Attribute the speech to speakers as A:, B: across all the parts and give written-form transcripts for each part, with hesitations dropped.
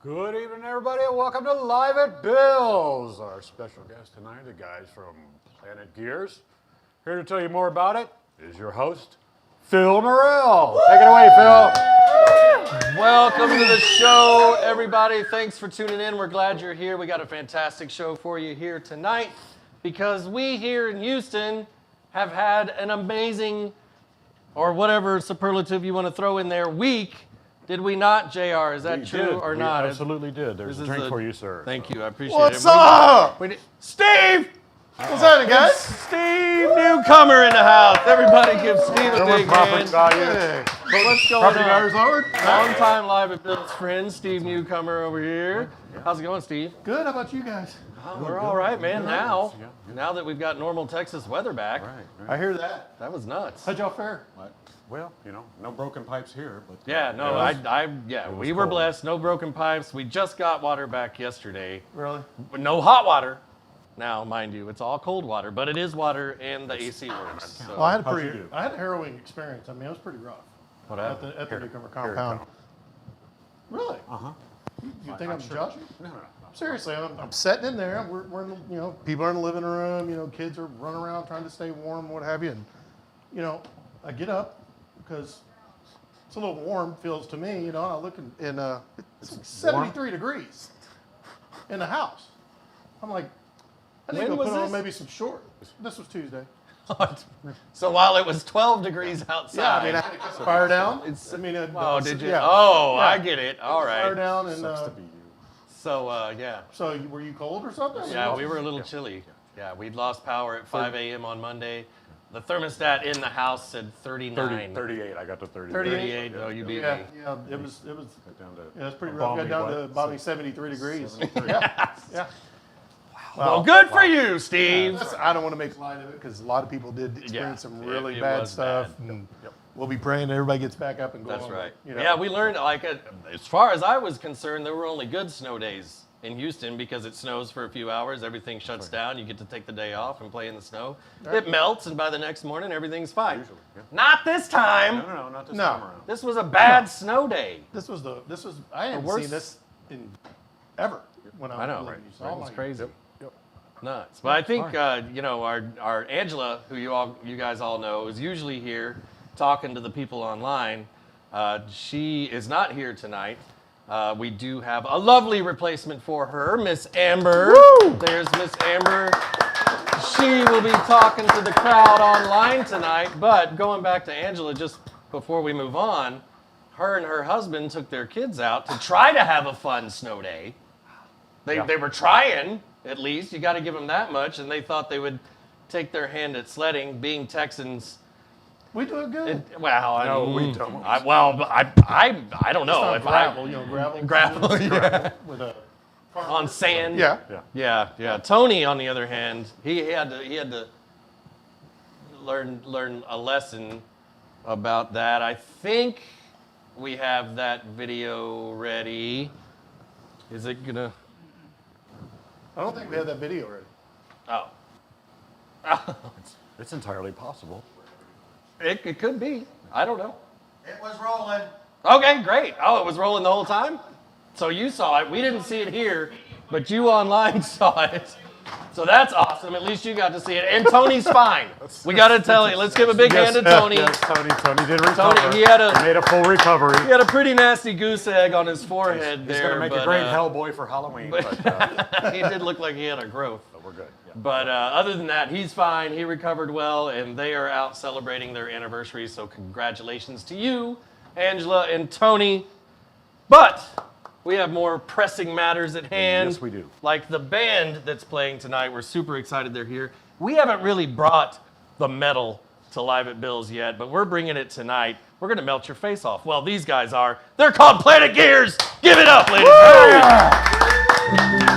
A: Good evening, everybody, and welcome to Live at Bill's. Our special guest tonight, the guys from Planet Gears. Here to tell you more about it is your host, Phil Morrell. Take it away, Phil.
B: Welcome to the show, everybody. Thanks for tuning in. We're glad you're here. We got a fantastic show for you here tonight because we here in Houston have had an amazing, or whatever superlative you want to throw in there, week. Did we not, JR? Is that true or not?
A: We absolutely did. There's a drink for you, sir.
B: Thank you. I appreciate
C: What's
B: it.
C: up?
B: Steve!
C: What's happening, guys?
B: Steve Newcomer in the house. Everybody give Steve a big hand.
C: Hey.
B: But what's going
C: Property
B: on?
C: values lowered?
B: Long time Live at Bill's friend, Steve Newcomer over here. How's it going, Steve?
C: Good. How about you guys?
B: We're all right, man. Now that we've got normal Texas weather back,
C: I hear that.
B: that was nuts.
C: How'd y'all fare?
A: Well, you know, no broken pipes here, but
B: Yeah, no, we were
A: cold.
B: blessed. No broken pipes. We just got water back yesterday.
C: Really?
B: No hot water. Now, mind you, it's all cold water, but it is water and the AC works. So.
C: Well, I had
A: How'd you do?
C: I had a harrowing experience. I mean, it was pretty rough.
B: What
C: At
B: happened?
C: the Newcomer
A: Here it
C: compound.
A: comes.
C: Really?
A: Uh-huh.
C: You think I'm joshing?
A: No.
C: Seriously, I'm sitting in there. We're in the, people are in the living room. Kids are running around trying to stay warm, what have you. And I get up because it's a little warm, feels to me. And I look and it's like 73 degrees in the house. I'm like, I need to
B: When
C: go
B: was
C: put on
B: this?
C: maybe some shorts. This was Tuesday.
B: So while it was 12 degrees outside.
C: Yeah, I mean, I had to cut the fire down.
B: Oh, did you?
C: Yeah.
B: Oh,
C: Yeah.
B: I get it. All
C: Fire
B: right.
C: down and
A: Sucks to be you.
B: So, yeah.
C: so were you cold or something?
B: Yeah, we were a little chilly. Yeah, we'd lost power at 5 a.m. on Monday. The thermostat in the house said 39.
A: 38. I got to 38.
B: 38. No, you beat
C: Yeah,
B: me.
C: yeah, it was.
A: Got down to
C: Yeah, it's pretty
A: a
C: rough. Got
A: balmy
C: down to
A: what?
C: balmy 73 degrees.
A: 73.
C: Yeah.
B: Well, good for you, Steve.
C: Listen, I don't want to make light of it because a lot of people did experience some really
B: it
C: bad
B: was
C: stuff.
B: bad.
C: And we'll be praying that everybody gets back up and going.
B: That's right.
C: You know.
B: Yeah, we learned, as far as I was concerned, there were only good snow days in Houston because it snows for a few hours, everything shuts down, you get to take the day off and play in the snow.
C: Right.
B: It melts, and by the next morning, everything's fine.
A: Usually, yeah.
B: Not this time.
A: No, not this
C: No.
A: time around.
B: This was a bad snow day.
C: This was I hadn't
B: worst-
C: seen this in ever when I was
B: I know,
C: living
B: right?
C: in Houston. Oh
B: It's
C: my
B: crazy.
C: Yep.
B: Nuts. But I think our Angela, who you guys all know, is usually here talking to the people online. She is not here tonight. We do have a lovely replacement for her, Miss Amber.
C: Woo!
B: There's Miss Amber. She will be talking to the crowd online tonight. But going back to Angela, just before we move on, her and her husband took their kids out to try to have a fun snow day. They were trying, at least. You got to give them that much. And they thought they would take their hand at sledding. Being Texans,
C: We do it good.
A: No, we don't.
B: I don't know
C: It's
B: if
C: not gravel,
B: gravel, yeah.
C: with a
B: on sand.
C: yeah.
B: Yeah. Tony, on the other hand, he had to learn a lesson about that. I think we have that video ready. Is it gonna?
C: I don't think we have that video ready.
B: Oh.
A: It's entirely possible.
B: It could be. I don't know.
C: It was rolling.
B: Okay, great. Oh, it was rolling the whole time? So you saw it. We didn't see it here, but you online saw it. So that's awesome. At least you got to see it. And Tony's fine. We got to tell you. Let's give a big hand to Tony.
A: Yes, Tony did recover.
B: Tony, he
A: made a full recovery.
B: He had a pretty nasty goose egg on his forehead
A: He's
B: there.
A: going to make a great Hellboy for Halloween, but
B: He did look like he had a growth.
A: we're good. Yeah.
B: But other than that, he's fine. He recovered well, and they are out celebrating their anniversary. So congratulations to you, Angela and Tony. But we have more pressing matters at hand.
A: Yes, we do.
B: Like the band that's playing tonight. We're super excited they're here. We haven't really brought the metal to Live at Bill's yet, but we're bringing it tonight. We're going to melt your face off. Well, these guys are. They're called Planet Gears. Give it up, ladies and gentlemen.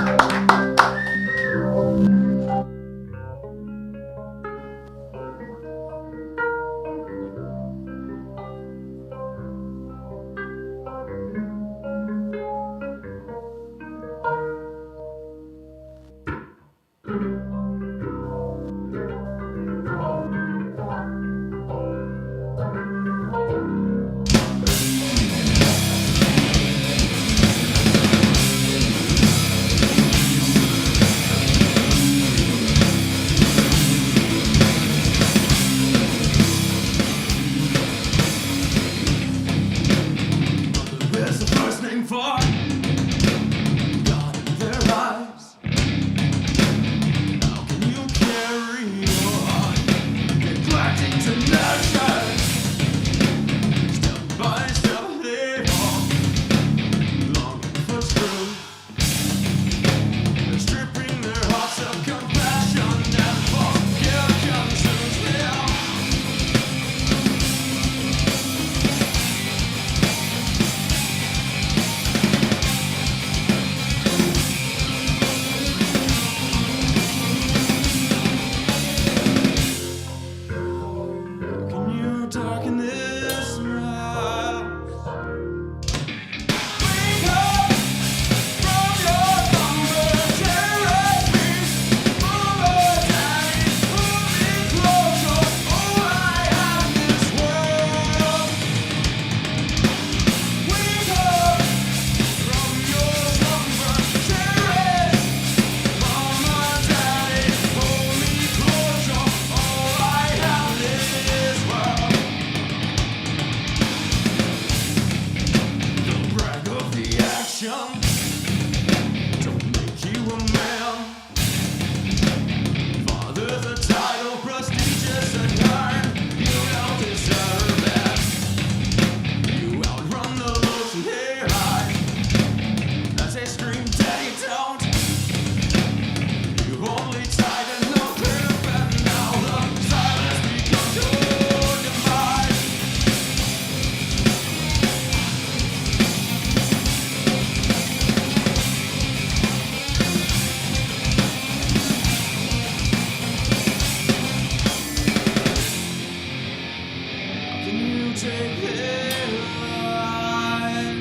D: take it light?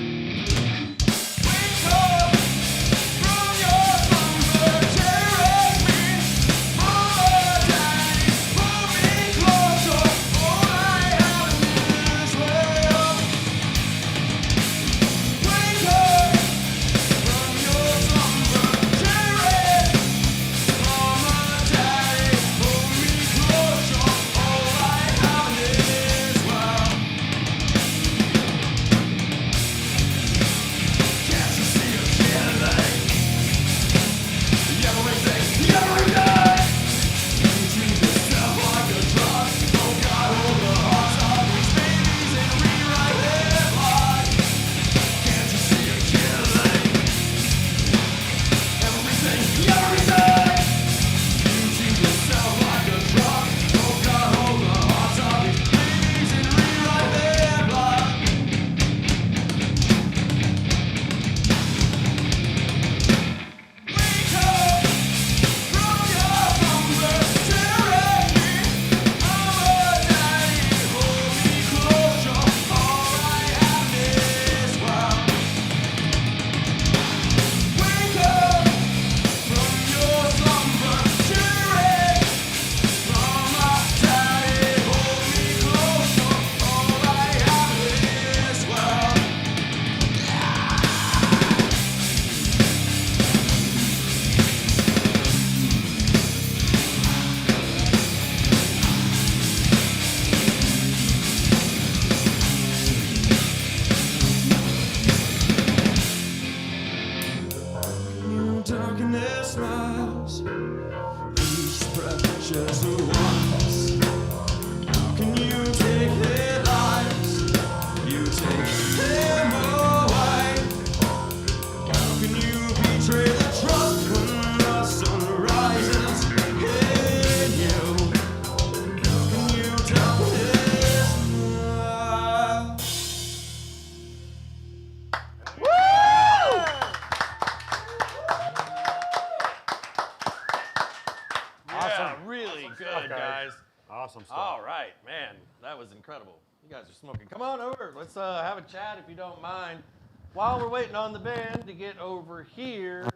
D: Wake up from your slumber, terrorize me, mama, daddy, pull me closer. All I have is well. Wake up from your slumber, terrorize, mama, daddy, pull me closer. All I have is well. Can't you see a killing? Yellow thing, yellow day. You treat yourself like a drug. Oh God, hold the hearts of these babies and rewrite their lives. Can't you see a killing? Everything, every day. You treat yourself like a drug. Oh God, hold the hearts of these babies and rewrite their lives. Wake up from your slumber, terrorize me, mama, daddy, hold me closer. All I have is well. Wake up from your slumber, terrorize, mama, daddy, hold me closer. All I have is well. Your darkness smiles, each precious ones. How can you take their lives? You take them away. How can you betray the trust when the sun rises in you? How can you tell this now?
B: Yeah, really good,
A: Okay.
B: guys.
A: Awesome stuff.
B: All right, man, that was incredible. You guys are smoking. Come on over. Let's have a chat if you don't mind. While we're waiting on the band to get over here,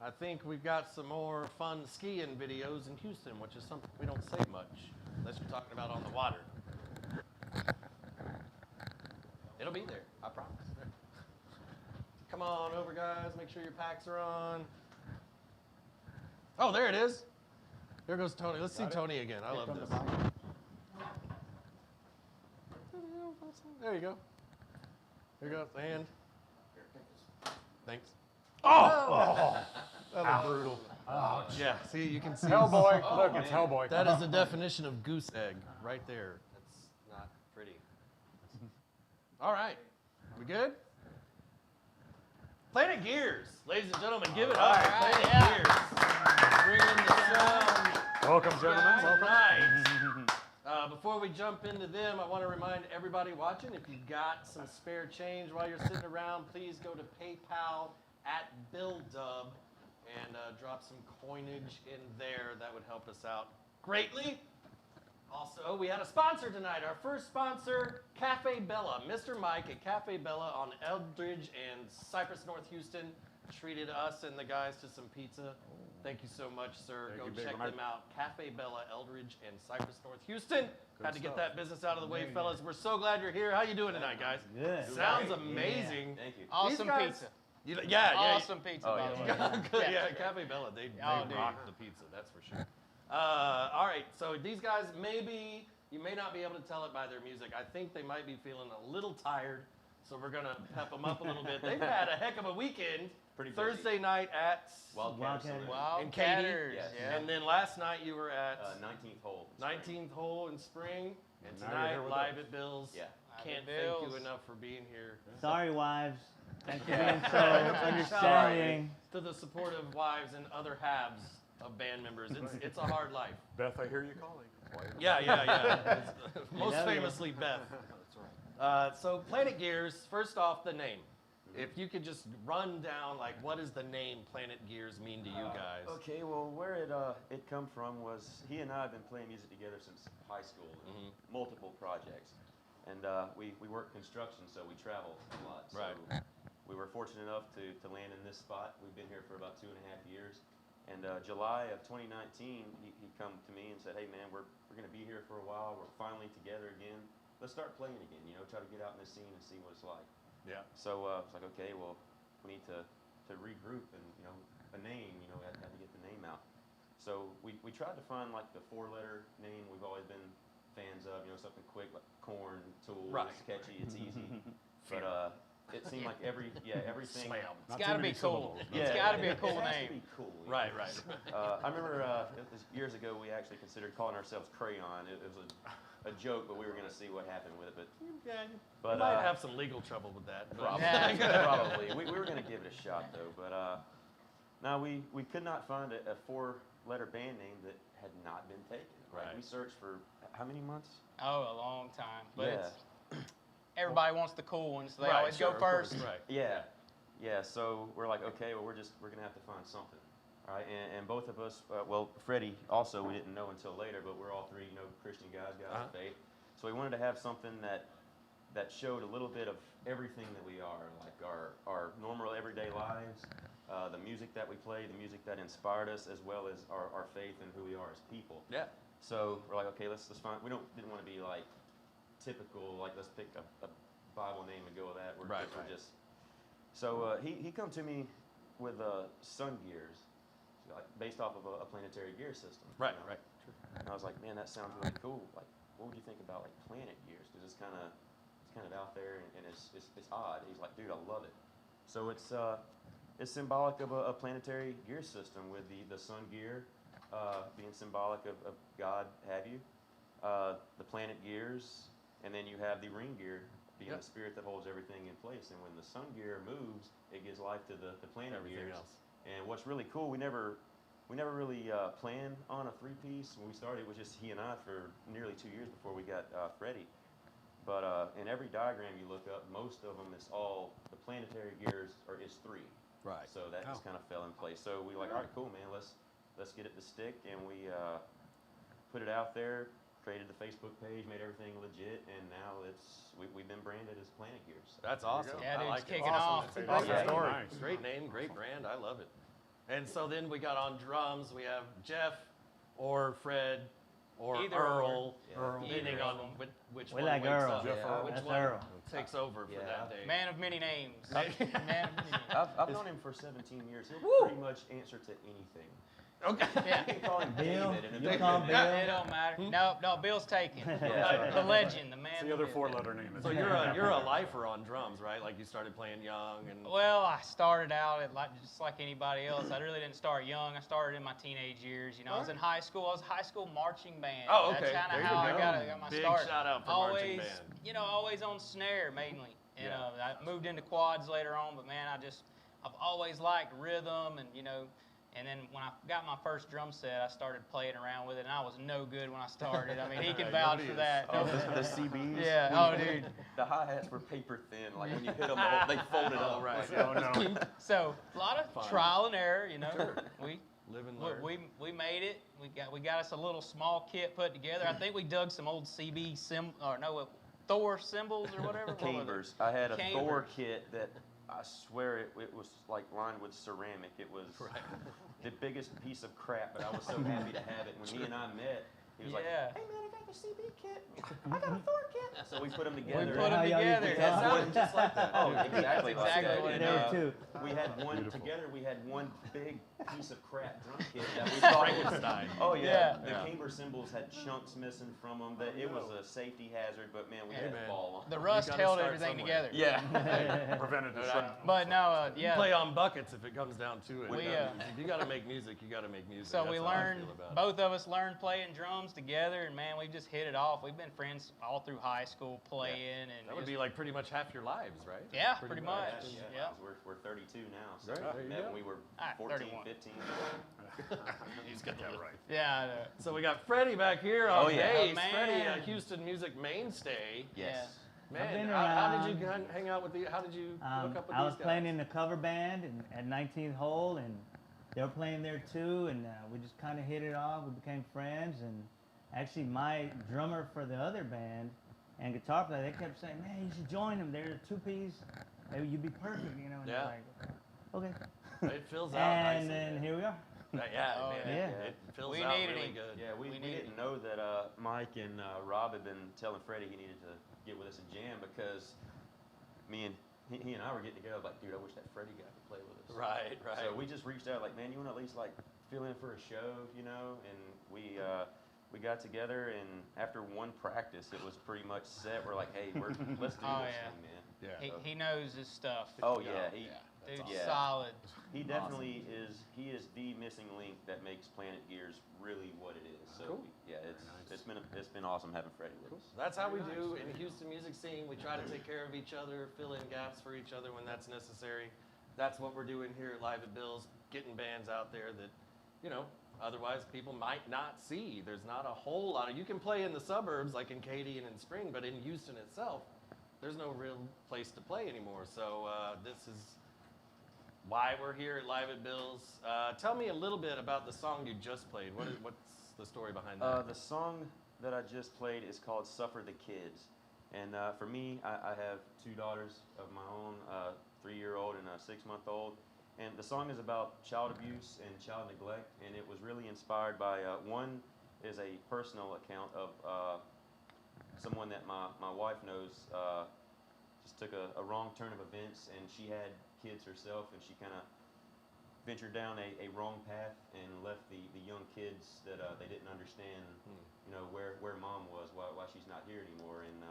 B: I think we've got some more fun skiing videos in Houston, which is something we don't say much unless you're talking about on the water. It'll be there, I promise. Come on over, guys. Make sure your packs are on. Oh, there it is. There goes Tony. Let's see Tony again. I love this. There you go. There you go. The hand. Thanks. Oh! That was brutal. Yeah, see, you can see.
A: Hellboy. Look, it's Hellboy.
B: That is the definition of goose egg right there. That's not pretty. All right. We good? Planet Gears. Ladies and gentlemen, give it up. for Planet Gears. Bringing the sound.
A: Welcome, gentlemen. Welcome.
B: Tonight. Before we jump into them, I want to remind everybody watching, if you've got some spare change while you're sitting around, please go to PayPal at BillDub and drop some coinage in there. That would help us out greatly. Also, we had a sponsor tonight. Our first sponsor, Cafe Bella. Mr. Mike at Cafe Bella on Eldridge and Cypress North Houston treated us and the guys to some pizza. Thank you so much, sir.
A: Thank
B: Go
A: you, Big
B: check
A: Mike.
B: them out. Cafe Bella, Eldridge and Cypress North Houston. Had to get
A: stuff.
B: that business out of the way, fellas. We're so glad you're here. How you doing tonight, guys?
E: Good.
B: Sounds amazing.
F: Thank you.
B: These
E: Awesome
B: guys-
E: pizza.
B: Yeah.
E: Awesome pizza, by the way.
B: Good, yeah, Cafe Bella, they
E: Oh, dude.
B: rock the pizza, that's for sure. All right, so these guys, maybe, you may not be able to tell it by their music. I think they might be feeling a little tired, so we're gonna pep them up a little bit. They've had a heck of a weekend.
F: Pretty busy.
B: Thursday night at
F: Wildcat.
B: in Katy,
E: Wildcatters,
F: Yes.
E: yeah.
B: and then last night you were at
F: 19th hole.
B: 19th hole in spring, and
A: And now you're
B: tonight
A: here with
B: live
A: us.
B: at Bill's.
F: Yeah.
B: Can't
E: at
B: thank
E: Bill's.
B: you enough for being here.
E: Sorry, wives. Thanks for being so
B: Sorry.
E: understanding.
B: To the supportive wives and other halves of band members, it's a hard life.
A: Beth, I hear you calling.
B: Yeah. Most
E: love you.
B: famously Beth. So Planet Gears, first off, the name. If you could just run down, like, what does the name Planet Gears mean to you guys?
F: Okay, well, where it come from was he and I have been playing music together since high school, multiple projects. And we work construction, so we travel a lot. So
B: Right.
F: we were fortunate enough to land in this spot. We've been here for about 2.5 years. And July of 2019, he come to me and said, "Hey man, we're gonna be here for a while. We're finally together again. Let's start playing again. You know, try to get out in the scene and see what it's like."
B: Yeah.
F: So I was like, "Okay, well, we need to regroup and a name. Had to get the name out." So we tried to find like the 4-letter name we've always been fans of. Something quick like Corn, Tool.
B: Right.
F: It's catchy. It's easy. But it seemed like everything.
A: Slam.
E: It's
A: Not
E: got to
A: too
E: be
A: many
E: cool.
A: syllables.
E: It's got to be a cool
F: It has to
E: name.
F: be cool.
B: Right.
F: I remember it was years ago we actually considered calling ourselves Crayon. It was a joke, but we were going to see what happened with it.
B: Yeah,
F: But
B: you might have some legal trouble with that. but-
F: Probably.
E: Yeah.
F: Probably. We were going to give it a shot though, but no, we could not find a 4-letter band name that had not been taken.
B: Right.
F: We searched for how many months?
E: Oh, a long time. But
F: Yeah.
E: it's, everybody wants the cool ones, so they
B: Right,
E: always
B: sure,
E: go
B: of course,
E: first.
B: Right.
F: Yeah. So we're like, okay, well, we're gonna have to find something, all right? And both of us, well, Freddie also we didn't know until later, but we're all three, Christian guys of faith. So we wanted to have something that showed a little bit of everything that we are, like our normal everyday lives, the music that we play, the music that inspired us, as well as our faith and who we are as people.
B: Yeah.
F: So we're like, okay, let's find. We didn't want to be like typical, like let's pick a Bible name and go with that. We're
B: Right.
F: just. So he come to me with sun gears, like based off of a planetary gear system.
B: Right.
F: you know?
B: Right.
F: And I was like, man, that sounds really cool. Like, what would you think about like planet gears? Because it's kind of out there and it's odd. He's like, dude, I love it. So it's symbolic of a planetary gear system with the sun gear being symbolic of God have you, the planet gears, and then you have the ring gear being
B: Yep.
F: the spirit that holds everything in place. And when the sun gear moves, it gives life to the planet
B: Everything
F: gears.
B: else.
F: And what's really cool, we never really planned on a 3-piece. When we started, it was just he and I for nearly 2 years before we got Freddie. But in every diagram you look up, most of them is all the planetary gears is 3.
B: Right.
F: So that just kind of fell in place. So we like, all right, cool, man. Let's get it to stick, and we put it out there. Created the Facebook page, made everything legit, and now we've been branded as Planet Gears.
B: That's awesome.
E: Yeah,
B: I
E: dude,
B: like
E: it's
B: it.
E: kicking off.
A: Awesome
F: Yeah.
A: story. Nice.
B: Great name, great brand. I love it. And so then we got on drums. We have Jeff or Fred or
E: Either
B: Earl,
A: Earl.
B: depending
E: Either
B: on
E: of 'em.
B: which
E: We
B: one
E: like
B: wakes
E: Earl.
B: up.
A: Jeff Earl.
B: Which
E: That's
B: one
E: Earl.
B: takes over for
F: Yeah.
B: that day.
E: Man of many names. Man of many names.
F: I've known him for 17 years. He'll pretty much answer to anything.
B: Okay.
F: You
E: Yeah.
F: can call him
G: Bill?
F: David. And
G: You
F: it'll
G: call
F: be
G: him
F: David.
G: Bill?
E: It don't matter. No, Bill's taken.
F: Yeah.
E: The legend, the man.
A: It's the other
E: that-
A: 4-letter name.
B: So you're a lifer on drums, right? Like you started playing young and
E: Well, I started out just like anybody else. I really didn't start young. I started in my teenage years. I was in high school. I was a high school marching band.
B: Oh, okay.
E: That's kind
B: There
E: of
B: you
E: how I
B: go.
E: got my
B: Big
E: start.
B: shout out for
E: always,
B: marching band.
E: Always on snare mainly. And
B: Yeah.
E: I moved into quads later on, but man, I've always liked rhythm and And then when I got my first drum set, I started playing around with it, and I was no good when I started. I mean, he can vouch for that.
F: Oh, the CBs?
E: Yeah. Oh, dude.
F: The hi-hats were paper thin. Like when you hit them, they folded up.
B: right.
F: Like,
A: Oh, no.
E: So a lot of
B: Fun.
E: trial and error. We
B: live and learn.
E: we made it. We got us a little small kit put together. I think we dug some old CB Thor symbols or whatever. What were they?
F: Cambers. I had a Thor
E: Cambers.
F: kit that I swear it was like lined with ceramic. It was the biggest piece of crap, but I was so happy to have it. When he and I met, he was like,
E: Yeah.
F: "Hey man, I got your CB kit. I got a Thor kit." So we put them together.
E: We put them
G: How y'all used
E: together.
G: to
F: It had
G: talk.
F: one just like that. Oh, exactly like
E: exactly
F: that.
E: what it
F: And,
G: is. There, too.
F: We had one
A: Beautiful.
F: together. We had one big piece of crap drum kit that we thought was
B: Frankenstein.
F: Oh yeah,
E: Yeah.
F: the
B: Yeah.
F: Camber cymbals had chunks missing from them. That it was a safety hazard, but man, we
E: Yeah.
F: had
B: man.
F: a ball on.
E: The rust
B: gotta
E: held
B: start
E: everything
B: somewhere.
E: together.
F: Yeah.
A: Prevented the shrapnel.
E: But no,
B: You
E: yeah.
B: play on buckets if it comes down to it.
E: We,
B: If you got to make music, you got to make music.
E: So
B: That's
E: we
B: how I
E: learned,
B: feel about it.
E: both of us learned playing drums together, and man, we just hit it off. We've been friends all through high school playing, and
B: That would
E: just-
B: be like pretty much half your lives, right?
E: Yeah, pretty much.
F: Yeah,
E: Yeah.
F: We're 32 now. So
B: Right, there
F: we
B: you
F: met
B: go.
F: when we were
E: Ah,
F: 14,
E: 31.
F: 15.
A: He's got that right.
E: yeah. I know.
B: So we got Freddie back here on
F: Oh, yeah.
B: bass.
E: Oh, man.
B: Freddie, a Houston music mainstay.
F: Yes.
B: Man,
G: been
B: how did you
G: around.
B: hang out with the? How did you hook up with
G: I was
B: these
G: playing
B: guys?
G: in the cover band at 19th hole, and they were playing there too, and we just kind of hit it off. We became friends, and actually my drummer for the other band and guitar player, they kept saying, man, you should join them. They're a two-piece. You'd be perfect, you know. And
B: Yeah.
G: like, okay.
B: It fills out
G: And
B: nicely.
G: then here we are.
B: Yeah,
E: Oh,
B: man,
G: yeah.
B: it fills
E: We
B: out
E: needed
B: really
E: him.
B: good.
F: Yeah, we
E: needed
F: didn't know that Mike and Rob had been telling Freddie he needed to get with us and jam because me and he and I were getting together like, dude, I wish that Freddie guy could play with us.
B: Right, right.
F: So we just reached out like, man, you want to at least like fill in for a show, you know? And we got together, and after one practice, it was pretty much set. We're like, hey, let's do
E: Oh,
F: this
E: yeah.
F: thing, man.
A: Yeah.
E: He knows his stuff.
F: Oh yeah, he
E: Dude's
F: yeah.
E: solid.
F: he definitely is. He is the missing link that makes Planet Gears really what it is. So
B: Cool.
F: yeah, it's been awesome having Freddie with us.
B: That's how we do in the Houston music scene. We try to take care of each other, fill in gaps for each other when that's necessary. That's what we're doing here at Live at Bill's, getting bands out there that, you know, otherwise people might not see. There's not a whole lot of, you can play in the suburbs like in Katy and in Spring, but in Houston itself, there's no real place to play anymore. So this is why we're here at Live at Bill's. Tell me a little bit about the song you just played. What's the story behind that?
F: The song that I just played is called "Suffer the Kids," and for me, I have two daughters of my own, 3-year-old and a 6-month-old. And the song is about child abuse and child neglect, and it was really inspired by one is a personal account of someone that my wife knows just took a wrong turn of events, and she had kids herself, and she kind of ventured down a wrong path and left the young kids that they didn't understand, you know, where mom was, why she's not here anymore. And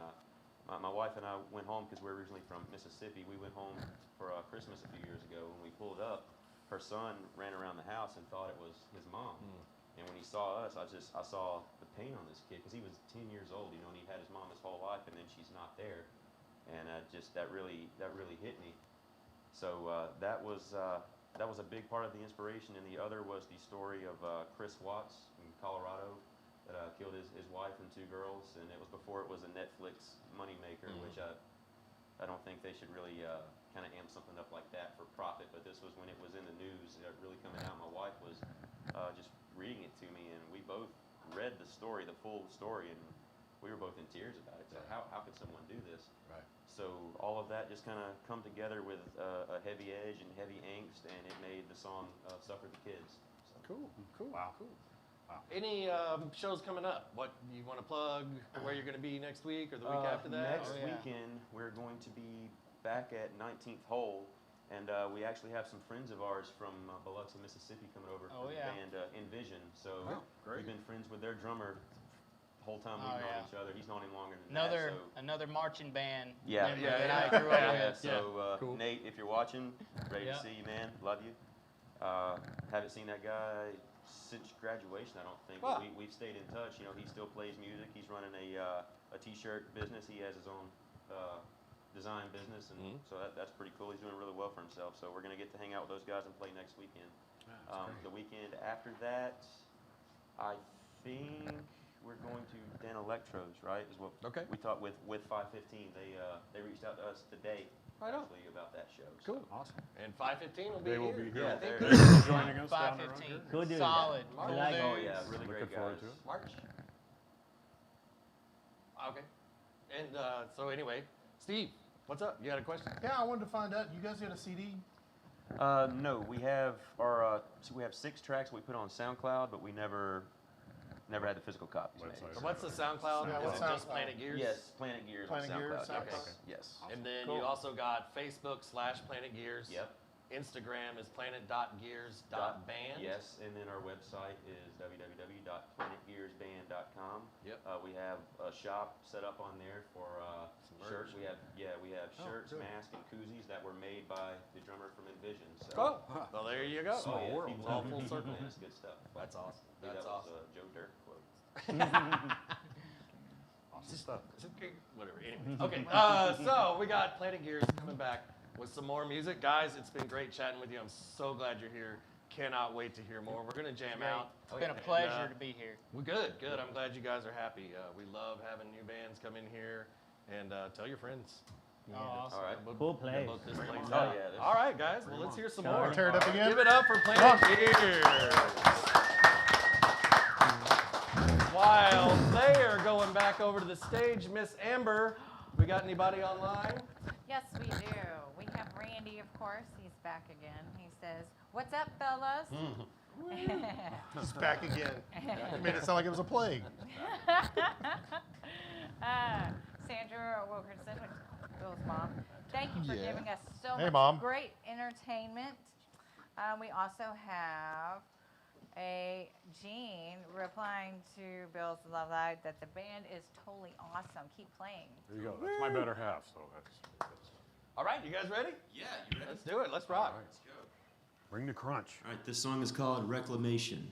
F: my wife and I went home because we're originally from Mississippi. We went home for Christmas a few years ago. When we pulled up, her son ran around the house and thought it was his mom. And when he saw us, I saw the pain on this kid because he was 10 years old, you know, and he had his mom his whole life, and then she's not there. And that really hit me. So that was a big part of the inspiration. And the other was the story of Chris Watts in Colorado that killed his wife and 2 girls, and it was before it was a Netflix moneymaker, which I don't think they should really kind of amp something up like that for profit. But this was when it was in the news, really coming out. My wife was just reading it to me, and we both read the story, the full story, and we were both in tears about it. So how could someone do this?
A: Right.
F: So all of that just kind of come together with a heavy edge and heavy angst, and it made the song "Suffer the Kids." So.
A: Cool. Wow. Cool.
B: Any shows coming up? What you want to plug? Where you're going to be next week or the week after that?
F: Next
E: Oh, yeah.
F: weekend, we're going to be back at 19th Hole, and we actually have some friends of ours from Biloxi, Mississippi coming over
E: Oh,
F: for
E: yeah.
F: the band Envision. So
A: Oh, great.
F: we've been friends with their drummer the whole time we've
E: Oh,
F: known
E: yeah.
F: each other. He's known him longer than
E: Another
F: that. So
E: another marching band
F: Yeah.
E: member
B: Yeah,
E: that
B: yeah.
E: I grew up
F: yeah,
E: with.
F: so
B: Cool.
F: Nate, if you're watching, ready
E: Yeah.
F: to see you, man. Love you. Haven't seen that guy since graduation, I don't think.
B: Wow.
F: But we've stayed in touch. You know, he still plays music. He's running a t-shirt business. He has his own design business, and so that's pretty cool. He's doing really well for himself. So we're gonna get to hang out with those guys and play next weekend. The weekend after that, I think we're going to Dan Electros, right? Is what
B: Okay.
F: we thought with 515. They reached out to us today
B: Right on.
F: actually about that show.
B: Cool.
A: Awesome.
B: And 5:15 will be
A: They will
B: here.
A: be here.
F: Yeah,
B: I think
F: they're-
B: that's
A: Joining us down the road
E: 5:15.
A: here.
G: Cool dude.
E: Solid.
B: I
E: Cool
G: like it.
F: Oh
E: dudes.
F: yeah, really
A: Looking
F: great
A: forward
F: guys.
A: to it.
B: March. Okay. And so anyway, Steve, what's up? You had a question?
C: Yeah, I wanted to find out. You guys got a CD?
F: No, we have we have 6 tracks we put on SoundCloud, but we never had the physical copies made.
A: Website.
B: So what's the SoundCloud?
C: Yeah,
B: Is
C: what's
B: it just
C: SoundCloud?
B: Planet Gears?
F: Yes, Planet Gears
C: Planet
F: on
C: Gears,
F: SoundCloud.
B: okay.
F: Yes.
B: And then
C: Cool.
B: you also got Facebook/Planet Gears.
F: Yep.
B: Instagram is planet.gears.band.
F: Yes, and then our website is www.planetgearsband.com.
B: Yep.
F: We have a shop set up on there for
B: Some
F: shirts.
B: merch.
F: We have shirts,
A: good.
F: masks, and koozies that were made by the drummer from Envision. So.
B: Oh, well, there you go.
A: Small
F: yeah,
A: world.
F: people
B: It's all
F: have-
B: full circle.
F: Man, it's good stuff.
B: That's awesome.
F: I think
B: That's
F: that
B: awesome.
F: was a Joe Dirt quote.
A: Awesome stuff.
B: Whatever. Anyway. Okay. So we got Planet Gears coming back with some more music, guys. It's been great chatting with you. I'm so glad you're here. Cannot wait to hear more. We're gonna jam out.
E: It's been a
B: And,
E: pleasure to be here.
B: Well, good. I'm glad you guys are happy. We love having new bands come in here, and tell your friends.
E: Oh, awesome.
F: All right.
G: Cool place.
B: Book this place
F: Oh,
B: out.
F: yeah, this-
B: All right, guys. Well, let's hear some
G: Shall
B: more.
G: we
C: Tear it up again?
B: Give it up for Planet Gears. While they are going back over to the stage. Miss Amber, we got anybody online?
H: Yes, we do. We have Randy, of course. He's back again. He says, "What's up, fellas?"
C: It's back again. It made it sound like it was a plague.
H: Sandra Wilkerson, Bill's mom. Thank you for
C: Yeah.
H: giving us so
C: Hey,
H: much
C: Mom.
H: great entertainment. We also have a Jean replying to Bill's Love Live that the band is totally awesome. Keep playing.
A: There you go. That's my better half. So that's
B: All right, you guys ready?
F: Yeah, you ready?
B: Let's do it. Let's rock.
F: Let's go.
A: bring the crunch.
F: All right, this song is called Reclamation.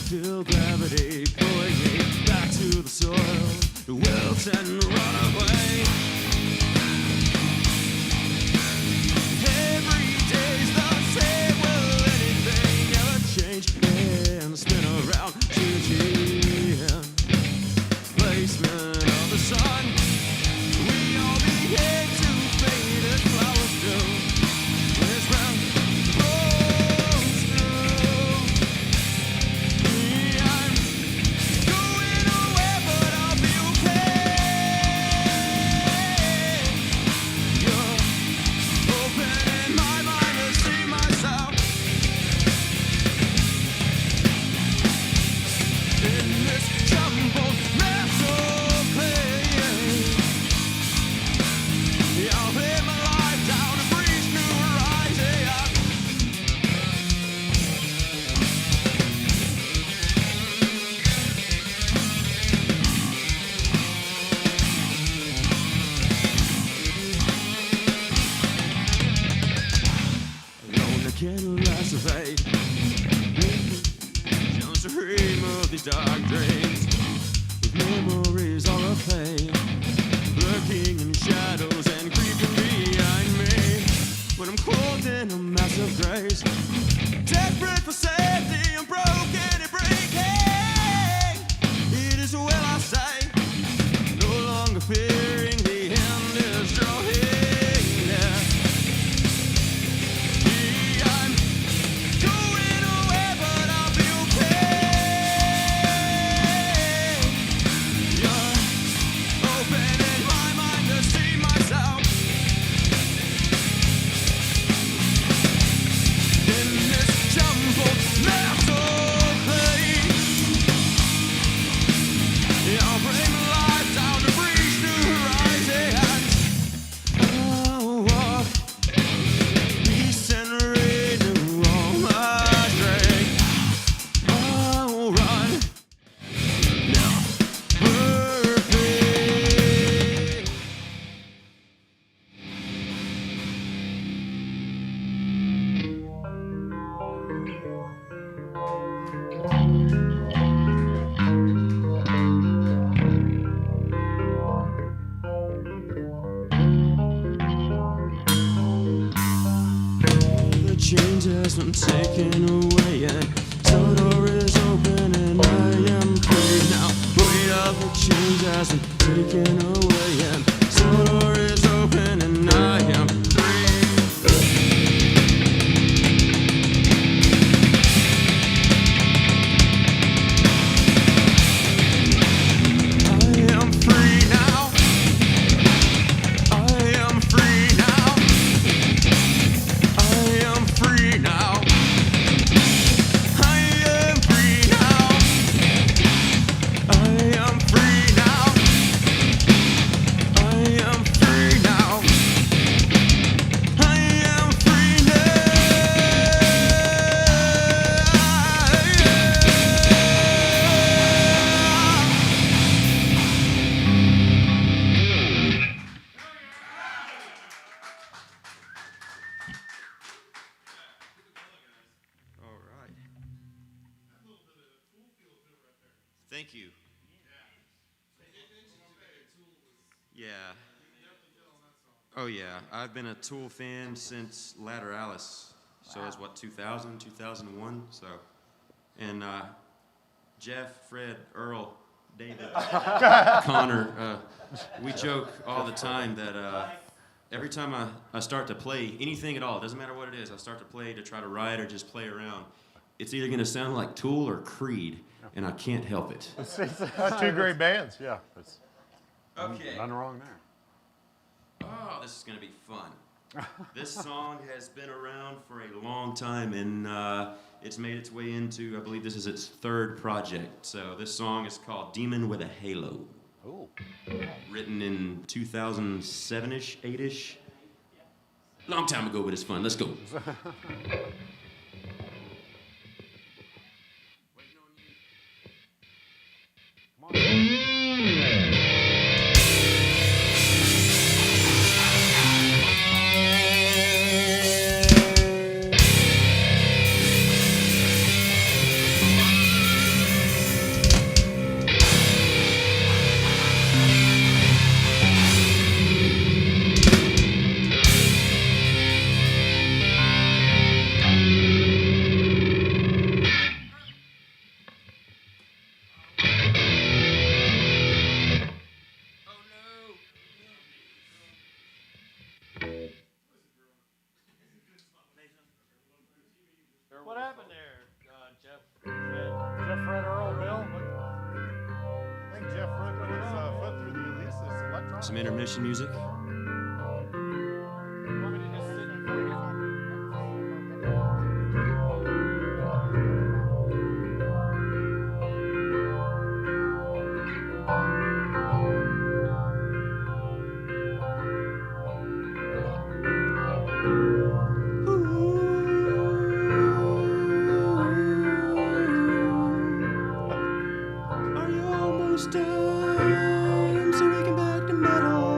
F: Feel gravity pulling me back to the soil, to wilt and run away. Every day's the same, will anything ever change? And spin around to the end. Placement of the sun, we all begin to fade as flowers do. This round rose through. I'm going away, but I'll be okay. You're opening my mind to see myself in this jumbled mess of pain. I'll lay my life down and breathe new horizons. Alone I can't lacerate. Just a dream of these dark dreams, with memories all of pain, lurking in shadows and creeping behind me. When I'm clothed in a massive grace, desperate for safety, I'm broken and breaking. It is well I say, no longer fearing the end is drawing near. I'm going away, but I'll be okay. You're opening my mind to see myself in this jumbled mess of pain. I'll bring my life down to breach new horizons. I'll walk peace and renew all my strength. I'll run now perfect. The chains has been taken away and the door is open and I am free now. Weight of the chains has been taken away and the door is open and I am free. I am free now. I am free now. I am free now. I am free now. I am free now. Thank you. Yeah. Oh yeah, I've been a Tool fan since Lateralis. So it's what, 2000, 2001. So, and Jeff, Fred, Earl, David, Connor, we joke all the time that every time I start to play anything at all, it doesn't matter what it is, I start to play to try to write or just play around, it's either going to sound like Tool or Creed, and I can't help it.
C: Two great bands.
A: Yeah, it's
F: Okay.
A: nothing wrong there.
F: Oh, this is going to be fun. This song has been around for a long time, and it's made its way into, I believe this is its third project. So this song is called Demon with a Halo.
A: Ooh.
F: Written in 2007-ish, 8-ish. Long time ago, but it's fun. Let's go.
B: What happened there, Jeff? Fred?
A: Jeff, Fred, Earl, Bill.
C: I think Jeff Rook put his foot through the Elisa's electronics.
F: Some intermission music. Are you almost done so we can back to metal?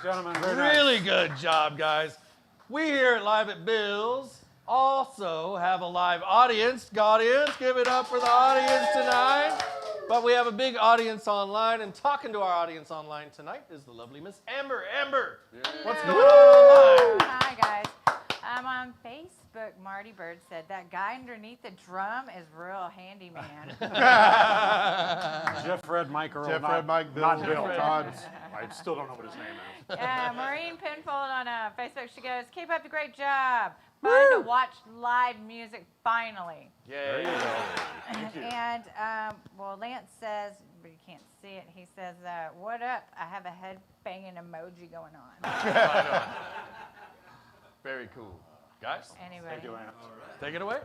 A: Gentlemen, very nice.
B: Really good job, guys. We here at Live at Bill's also have a live audience. Audience, give it up for the audience tonight. But we have a big audience online, and talking to our audience online tonight is the lovely Miss Amber. Amber, what's going on online?
H: Hi, guys. On Facebook, Marty Bird said that guy underneath the drum is real handyman.
A: Jeff Red Mike Earl.
C: Jeff
A: not,
C: Red Mike Bill.
A: Not Bill.
B: Red.
A: Todd. I still don't know what his name is.
H: Maureen Penfold on Facebook, she goes, keep up the great job. Fun to watch live music finally.
A: There you go. Thank you.
H: And, well, Lance says, but you can't see it, he says, what up? I have a head banging emoji going on.
B: Very cool. Guys,
H: Anyway.
A: Thank you, Lance.
B: take it away.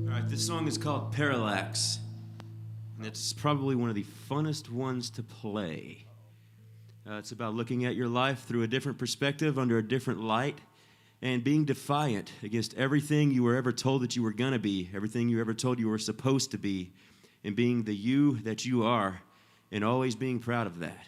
F: All right, this song is called Parallax, and it's probably one of the funnest ones to play. It's about looking at your life through a different perspective, under a different light, and being defiant against everything you were ever told that you were going to be, everything you ever told you were supposed to be, and being the you that you are, and always being proud of that.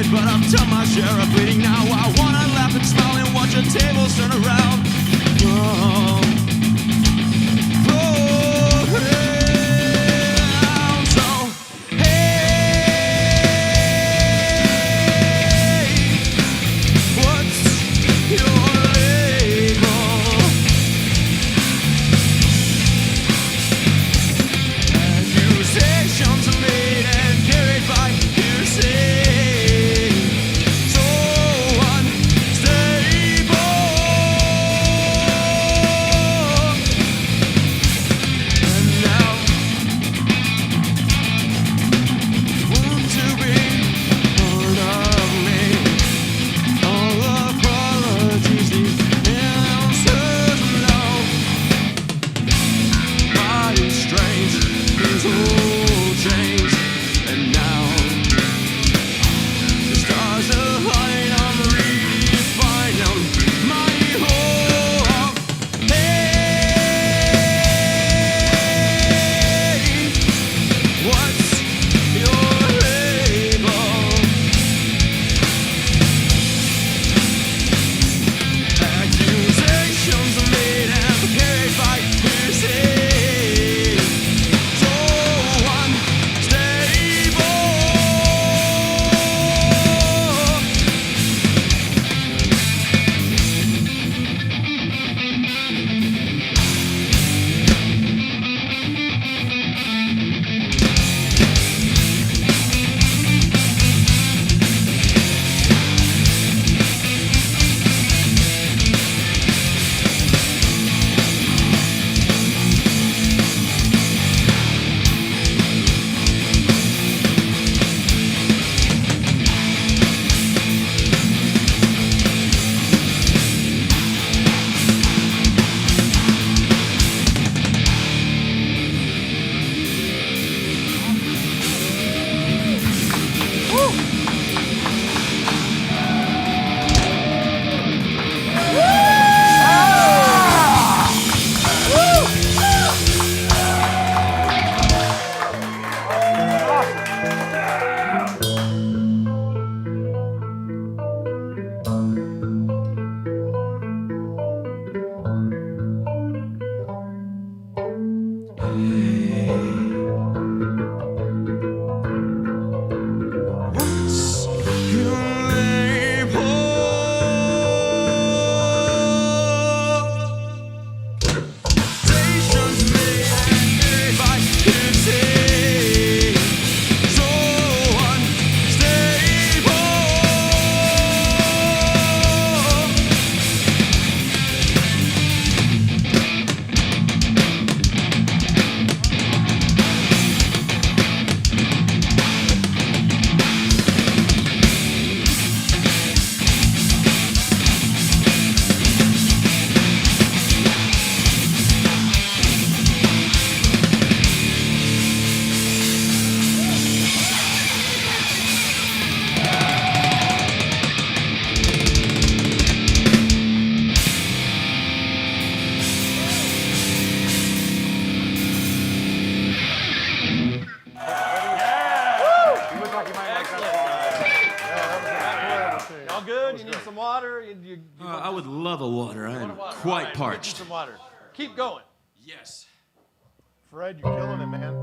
F: But I've done my share of bleeding now. I wanna laugh and smile and watch the tables turn around. Oh, so hey, what's your label? Accusations are made and carried by hearsay. So I
B: water? You want
I: I would love a water. I
B: you
I: am
B: want a water?
I: quite
B: All right, we'll get you
I: parched.
B: some water. Keep going.
I: Yes.
C: Fred, you're killing it, man.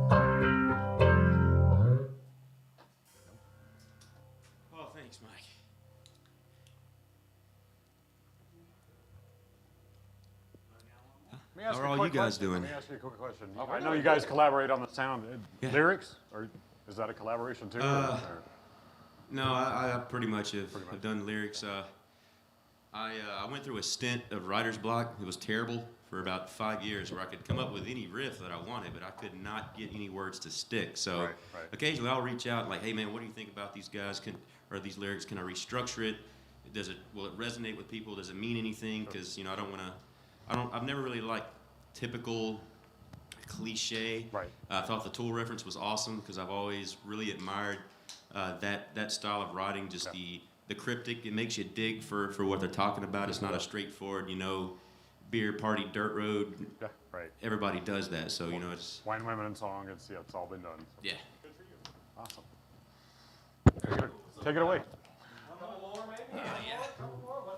I: Oh, thanks, Mike.
A: Let me ask
I: How
A: you
I: are
A: a
I: all
A: quick
I: you guys
A: question.
I: doing?
A: Let me ask you a quick question. I know you guys collaborate on the sound.
I: Yeah.
A: Lyrics? Or is that a collaboration too? or-
I: No, I pretty much have done lyrics. I went through a stint of writer's block. It was terrible for about 5 years, where I could come up with any riff that I wanted, but I could not get any words to stick. So
A: Right.
I: occasionally I'll reach out like, hey man, what do you think about these guys? Or these lyrics? Can I restructure it? Will it resonate with people? Does it mean anything? Because I don't want to. I've never really liked typical cliche.
A: Right.
I: I thought the Tool reference was awesome because I've always really admired that style of writing. Just the cryptic. It makes you dig for what they're talking about. It's not a straightforward, beer party dirt road.
A: Yeah, right.
I: Everybody does that, so it's
A: Wine, Women, and Song. It's all been done.
I: yeah.
A: Awesome. Take it away.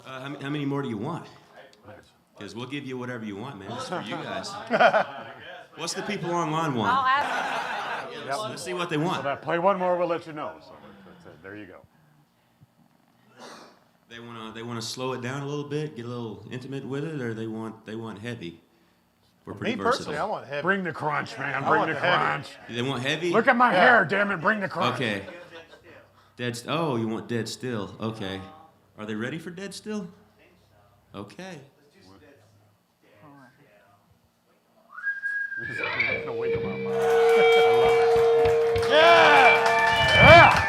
I: How many more do you want?
A: Nice.
I: Because we'll give you whatever you want, man. It's for you guys. What's the people online
H: I'll
I: want?
H: ask.
I: Let's see what they
A: So
I: want.
A: that play one more, we'll let you know. So that's it. There you go.
I: They wanna slow it down a little bit, get a little intimate with it, or they want heavy. We're pretty
C: Me personally, I
I: versatile.
C: want heavy.
A: Bring the crunch, man.
C: I
A: Bring
C: want
A: the
C: the heavy.
A: crunch.
I: They want heavy.
A: Look at my hair, damn it. Bring the crunch.
I: Okay. Oh, you want Dead Still? Okay. Are they ready for Dead Still? Okay.
A: He's gonna wake him up. I love it. Yeah!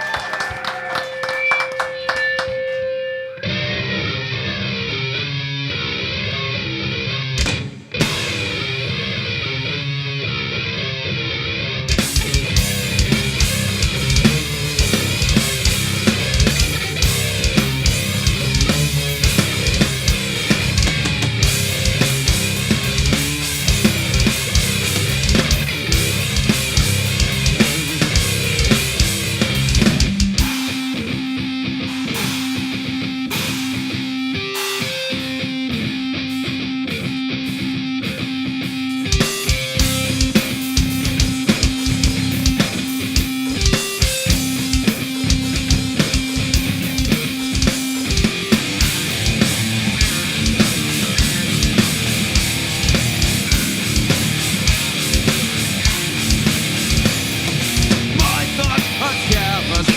D: My thoughts are careless,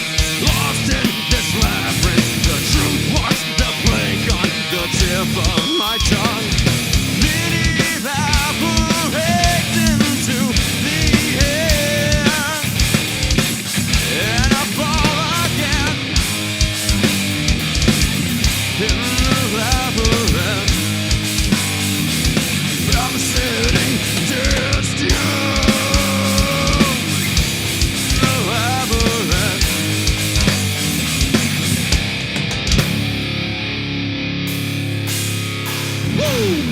D: lost in this labyrinth. The truth walks the plank on the tip of my tongue. Then it evaporates into the air, and I fall again in the labyrinth. I'm sitting dead still.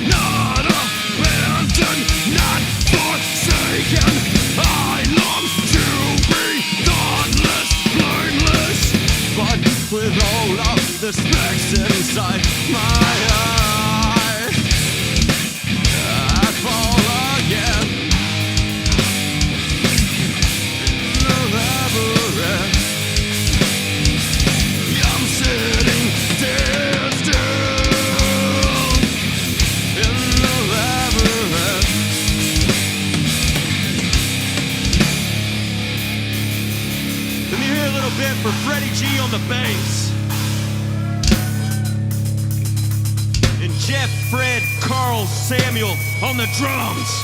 D: Not abandoned, not forsaken. I long to be thoughtless, blameless, but with all of the specks inside my eye, I fall again in the labyrinth. I'm sitting dead still in the labyrinth. Let me hear a little bit for Freddie G on the bass. And Jeff, Fred, Carl, Samuel on the drums.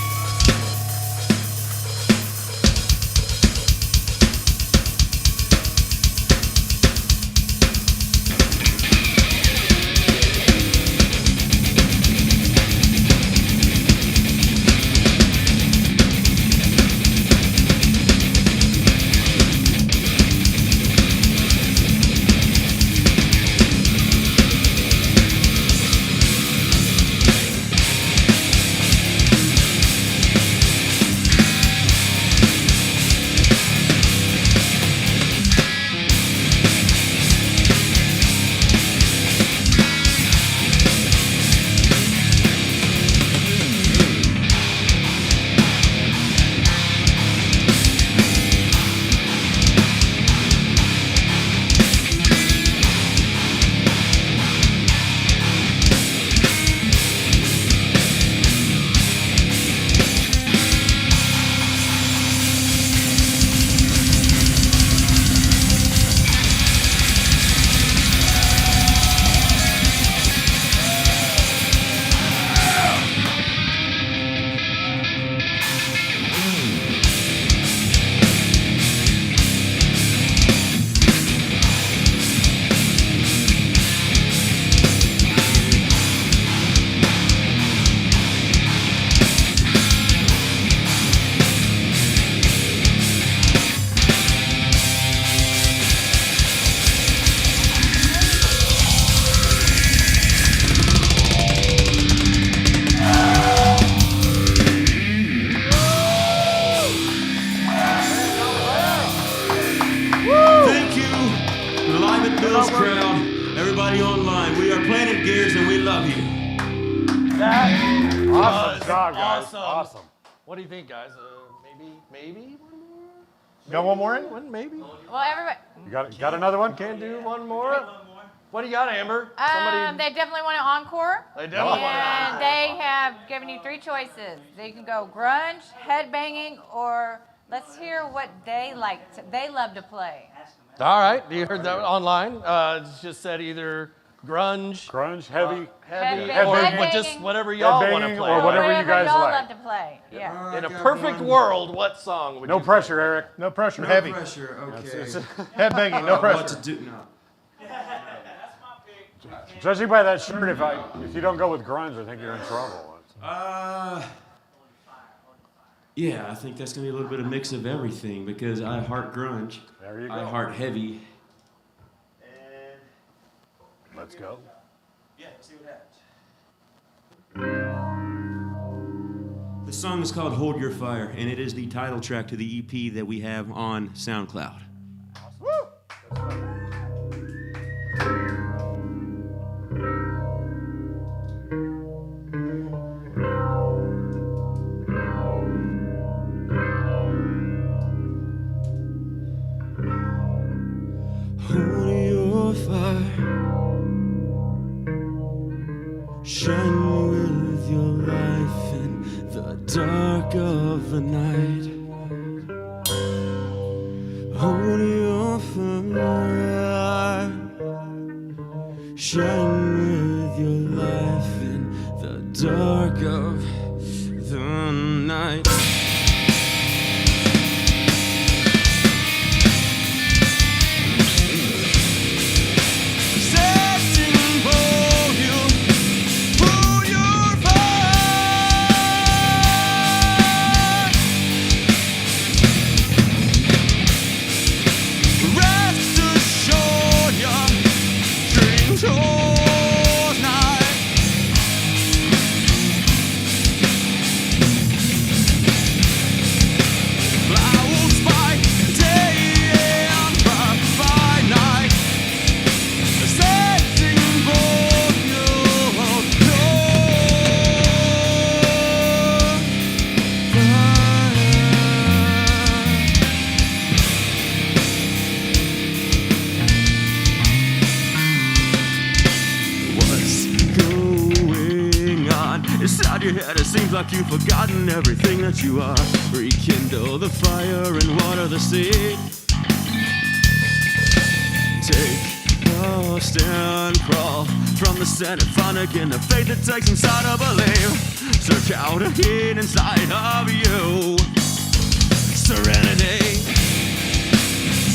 I: Bills crowd, everybody online, we are Planet Gears and we love you.
B: That
A: Awesome
B: was
A: job, guys.
B: awesome.
A: Awesome.
B: What do you think, guys? Maybe one more?
C: Got one more in?
B: One, maybe?
H: Well, everybody.
A: You got another one?
B: Can't do one more? What do you got, Amber?
H: They definitely want an encore.
B: They definitely want an
H: And they have given you 3 choices. They can go grunge, headbanging, or let's hear what they they love to play.
B: All right, you heard that online. It just said either grunge,
A: Heavy.
B: heavy,
H: Headbang-
B: or just whatever y'all want to
A: Headbanging
B: play.
A: or whatever you guys
H: y'all
A: like.
H: love to play. Yeah.
B: In a perfect world, what song would
A: No
B: you
A: pressure, Eric.
C: No pressure,
I: No
C: heavy.
I: pressure, okay.
C: Headbanging, no
I: What
C: pressure.
I: to do? No.
A: Judging by that shirt, if you don't go with grunge, I think you're in trouble.
I: Yeah, I think that's gonna be a little bit of mix of everything because I heart grunge.
A: There you go.
I: I heart heavy.
A: Let's go.
I: Yeah, see what happens. The song is called Hold Your Fire, and it is the title track to the EP that we have on SoundCloud. Hold your fire, shine with your life in the dark of the night. Hold your fire, shine with your life in the dark of the night. Inside your head, it seems like you've forgotten everything that you are. Rekindle the fire and water the seed. Take a stand, crawl from the center, find again the faith that takes inside of believe. Search out a heat inside of you. Serenity.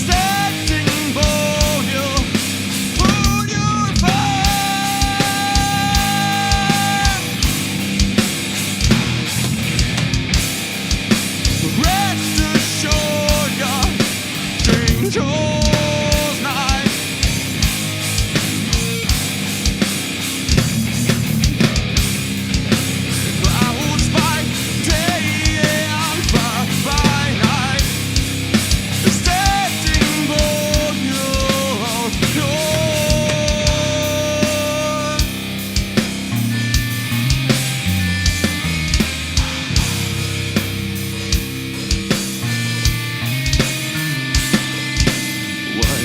I: Standing for you. Hold your fire. Rest assured your danger's night. Clouds by day and fire by night. Standing for you. What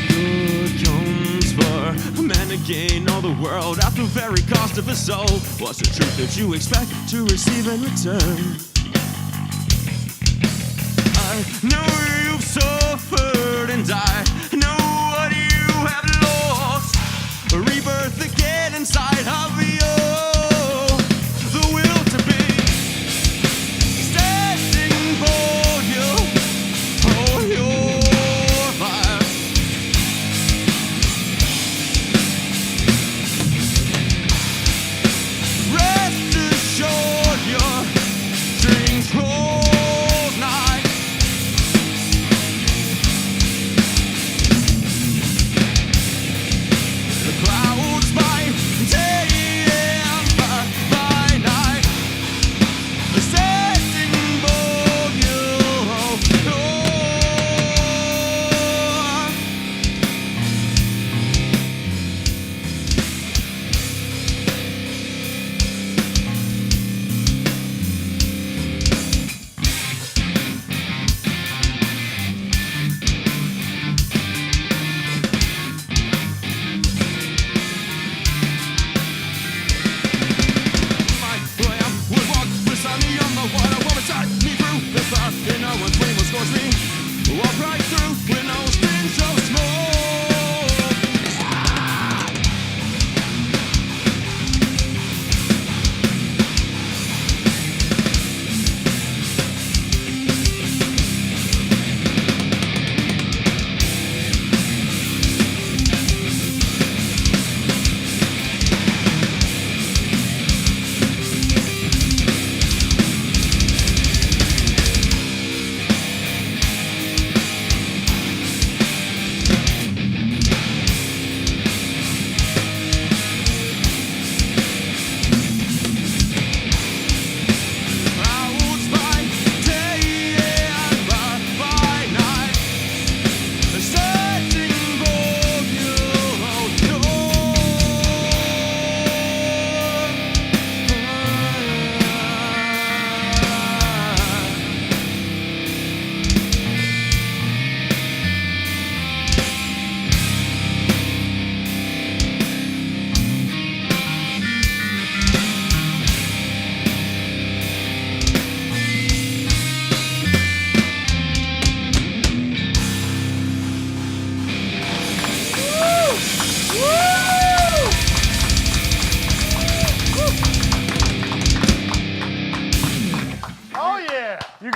I: good comes for a man to gain all the world at the very cost of his soul? What's the truth that you expect to receive in return? I know you've suffered and died. I know what you have lost. A rebirth again inside of you. The will to be standing for you. Hold your fire. Rest assured your dreams close night.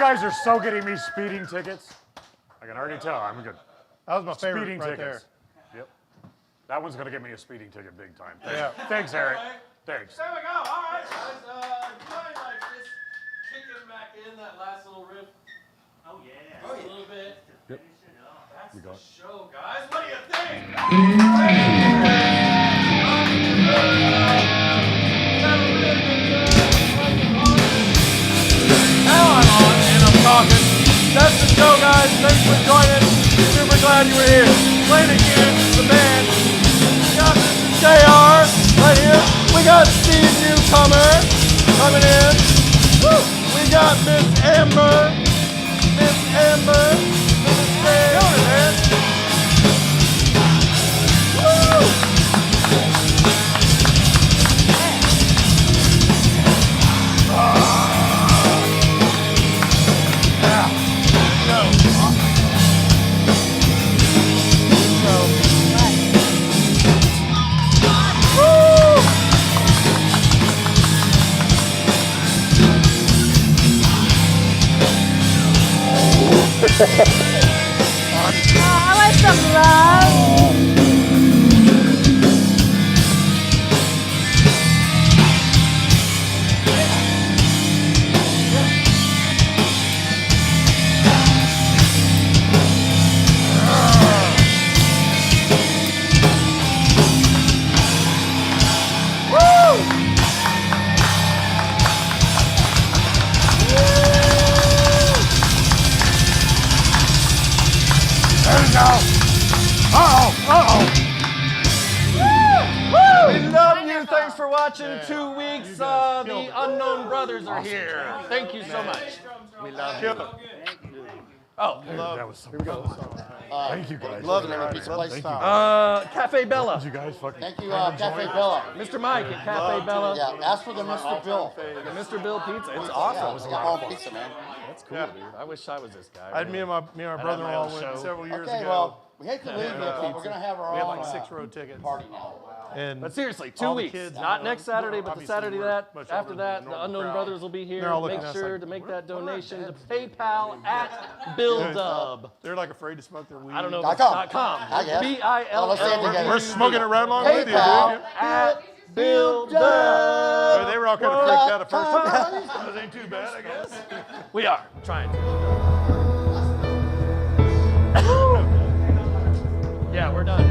A: guys are so getting me speeding tickets. I can already tell. I'm good.
C: That was my favorite
A: Speeding
C: right
A: tickets. Yep. That one's gonna get me a speeding ticket big time.
C: Yeah.
A: Thanks, Eric. Thanks.
B: There we go. All right, guys. You might like just kicking back in that last little riff.
G: Oh yeah.
B: A little bit.
A: Yep.
B: That's
A: We
B: the
A: got it.
B: show, guys. What do you think? Now I'm on and I'm talking. That's the show, guys. Thanks for joining. Super glad you were here. Playing again, the band. We got Mr. JR right here. We got Steve Newcomer coming in. Woo! We got Miss Amber. Miss Amber. Miss man. Woo!
H: I want some love.
B: We love you. Thanks for watching. 2 weeks. The Unknown Brothers are here. Thank you so much.
J: We love you.
B: Oh,
A: That was so fun. Thank you guys.
J: Love it. It's a place style.
B: Cafe Bella.
A: You guys fucking.
J: Thank you, Cafe Bella.
B: Mr. Mike at Cafe Bella.
J: Yeah, ask for the Mr. Bill.
B: The Mr. Bill Pizza. It's
J: Yeah,
B: awesome.
J: it's got home pizza, man.
B: That's cool, dude. I wish I was this guy.
C: I had me and my
B: I'd have my
C: brother-in-law
B: own
C: went
B: show.
C: several years
J: Okay,
C: ago.
J: well, we hate to leave you, but we're gonna have our
C: We had
J: own
C: like 6-row tickets.
J: party now.
C: And
B: But seriously, 2
C: all the
B: weeks.
C: kids,
B: Not
C: you know,
B: next Saturday, but the
C: obviously
B: Saturday
C: we're
B: that.
C: much
B: After
C: older
B: that,
C: than
B: the
C: normal
B: Unknown
C: crowd.
B: Brothers will be
C: They're
B: here.
C: all looking
B: Make
C: at us
B: sure
C: like,
B: to make that
C: "What am I,
B: donation to
C: Dad?"
B: PayPal at BillDub.
C: They're like afraid to smoke their weed.
B: I don't know if
J: Dot
B: it's
J: com.
B: .com.
J: I guess.
B: BILL.
J: Let's say it together.
C: We're smoking it right along with you,
J: PayPal.
C: dude.
B: At BillDub.
C: So they were all kind of freaked out at first. That ain't too bad, I guess.
B: We are trying to. Yeah, we're done.